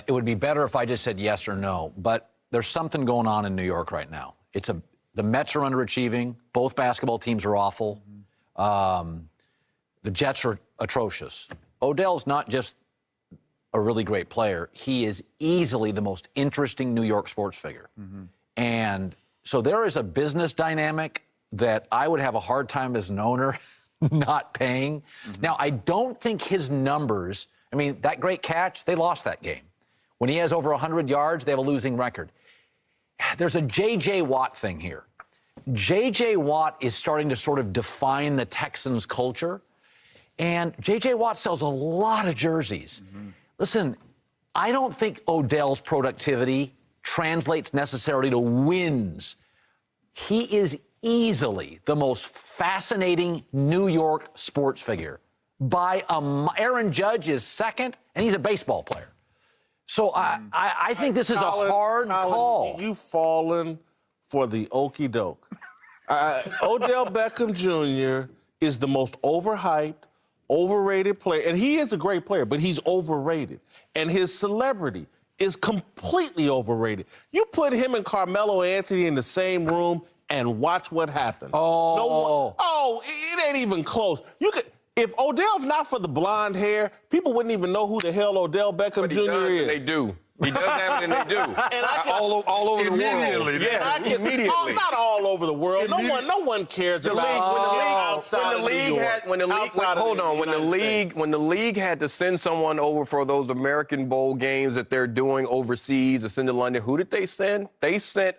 It would be better if I just said yes or no. But there's something going on in New York right now. The Mets are underachieving. Both basketball teams are awful. The Jets are atrocious. Odell's not just a really great player. He is easily the most interesting New York sports figure. And so there is a business dynamic that I would have a hard time as an owner not paying. Now, I don't think his numbers, I mean, that great catch, they lost that game. When he has over 100 yards, they have a losing record. There's a J.J. Watt thing here. J.J. Watt is starting to sort of define the Texans culture. And J.J. Watt sells a lot of jerseys. Listen, I don't think Odell's productivity translates necessarily to wins. He is easily the most fascinating New York sports figure. Aaron Judge is second, and he's a baseball player. So I think this is a hard call. You've fallen for the okie doke. Odell Beckham Jr. is the most overhyped, overrated player. And he is a great player, but he's overrated. And his celebrity is completely overrated. You put him and Carmelo Anthony in the same room and watch what happens. It ain't even close. If Odell's not for the blonde hair, people wouldn't even know who the hell Odell Beckham Jr. is. They do. He does have it, and they do. And all over the world. Immediately. Not all over the world. No one cares about when the league had to send someone over for those American Bowl games that they're doing overseas, to send to London, who did they send? They sent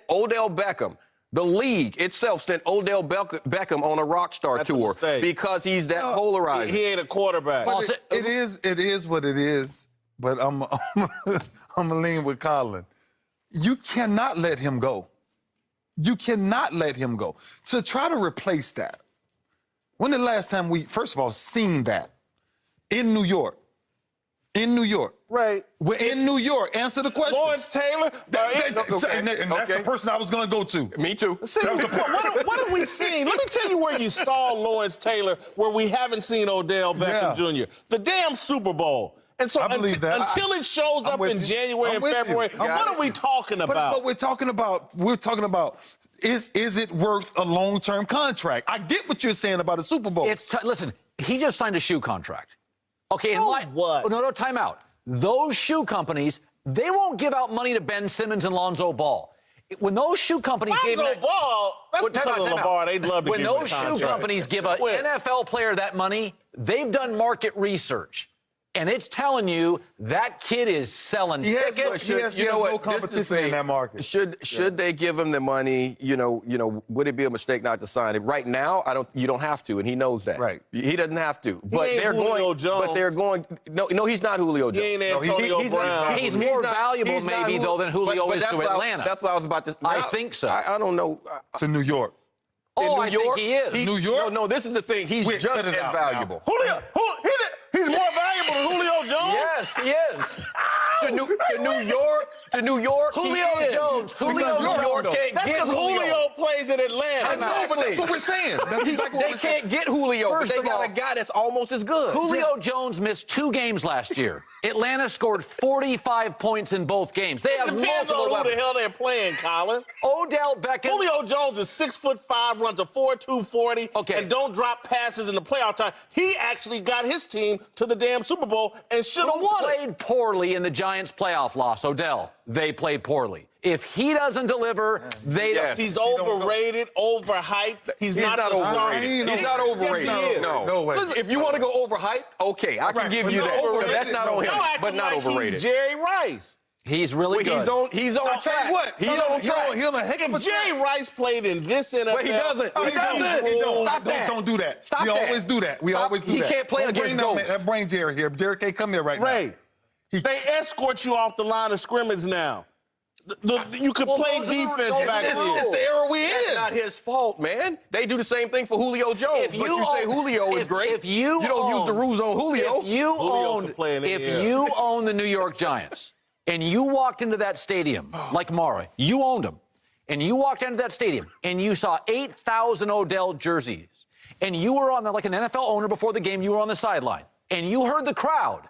Odell Beckham. The league itself sent Odell Beckham on a rock star tour because he's that polarizing. He ain't a quarterback. But it is what it is. But I'm gonna lean with Colin. You cannot let him go. You cannot let him go. To try to replace that. When the last time we, first of all, seen that in New York? In New York. Right. We're in New York. Answer the question. Lawrence Taylor. And that's the person I was going to go to. Me too. See, what have we seen? Let me tell you where you saw Lawrence Taylor, where we haven't seen Odell Beckham Jr. The damn Super Bowl. And so until it shows up in January and February, what are we talking about? But we're talking about is it worth a long-term contract? I get what you're saying about a Super Bowl. Listen, he just signed a shoe contract. Okay, what? No, time out. Those shoe companies, they won't give out money to Ben Simmons and Lonzo Ball. When those shoe companies gave Lonzo Ball, that's because of LeVar. They'd love to give him a contract. When those shoe companies give an NFL player that money, they've done market research. And it's telling you that kid is selling tickets. He has no competition in that market. Should they give him the money? Would it be a mistake not to sign it right now? You don't have to, and he knows that. Right. He doesn't have to. But they're going. But they're going. No, he's not Julio Jones. He ain't Antonio Brown. He's more valuable, maybe, though, than Julio is to Atlanta. That's what I was about to. I think so. I don't know. To New York. I think he is. New York? No, this is the thing. He's just as valuable. He's more valuable than Julio Jones? Yes, he is. To New York, Julio Jones. Julio Jones can't That's get because Julio plays in Atlanta. I know, but that's what we're saying. They can't get Julio. First They of got all, a guy that's almost as good. Julio Jones missed 2 games last year. Atlanta scored 45 points in both games. They have Depends multiple on who weapons. the hell they're playing, Colin. Odell Beckham. Julio Jones is 6'5", runs a 4.2 40, and don't drop passes in the playoff time. He actually got his team to the damn Super Bowl and should have won it. Played poorly in the Giants' playoff loss, Odell. They played poorly. If he doesn't deliver, they don't. He's overrated, overhyped. He's not overrated. He's not overrated. Yes, he is. No way. Listen, if you want to go overhyped, okay, I can give you that. That's not on him, but not overrated. He's Jerry Rice. He's really good. He's on track. He's on track. If Jerry Rice played in this NFL... But he doesn't. He doesn't. Stop that. Don't do that. Stop we that. always do that. We always do that. He can't play against ghosts. Bring Jerry here. Jerry can't come here right now. They escort you off the line of scrimmage now. You could play defense back then. It's the era we in. That's not his fault, man. They do the same thing for Julio Jones. But you say Julio is great. If you don't use the rules on Julio. If you own the New York Giants and you walked into that stadium like Mara, you owned them, and you walked into that stadium and you saw 8,000 Odell jerseys, and you were on like an NFL owner before the game, you were on the sideline, and you heard the crowd.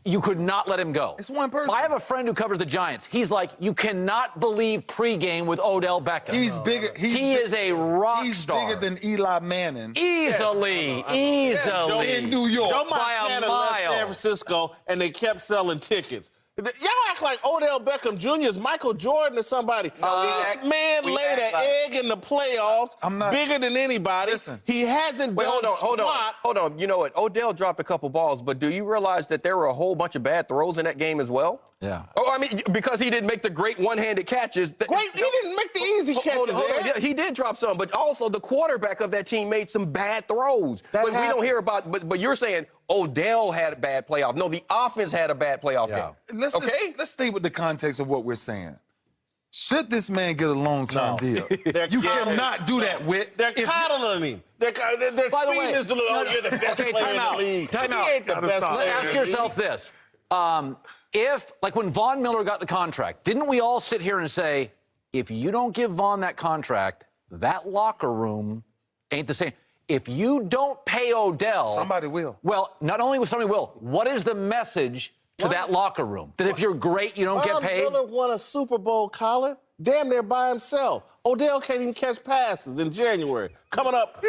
You could not let him go. It's one person. I have a friend who covers the Giants. He's like, you cannot believe pregame with Odell Beckham. He's bigger. He is a rock star. He's bigger than Eli Manning. Easily. In New York. Joe by a Montana left mile. San Francisco, and they kept selling tickets. Y'all act like Odell Beckham Jr. is Michael Jordan or somebody. This man laid an egg in the playoffs, bigger than anybody. Listen. He hasn't done Hold on. You know what? Odell dropped a couple balls, but do you realize that there were a whole bunch of bad throws in that game as well? Yeah. Oh, I mean, because he didn't make the great one-handed catches. He didn't make the easy catches. Hold on. Yeah, he did drop some, but also the quarterback of that team made some bad throws. But we don't hear about. But you're saying Odell had a bad playoff. No, the offense had a bad playoff game. Let's stay with the context of what we're saying. Should this man get a long-term deal? You cannot do that with. They're coddling him. They're By the way, you're the best player in the league. Time out. He ain't the best player. Ask yourself this. If, like when Von Miller got the contract, didn't we all sit here and say, if you don't give Von that contract, that locker room ain't the same. If you don't pay Odell... Somebody will. Well, not only will somebody will, what is the message to that locker room? That if you're great, you don't get paid? Von Miller won a Super Bowl, Colin, damn near by himself. Odell can't even catch passes in January. Coming up...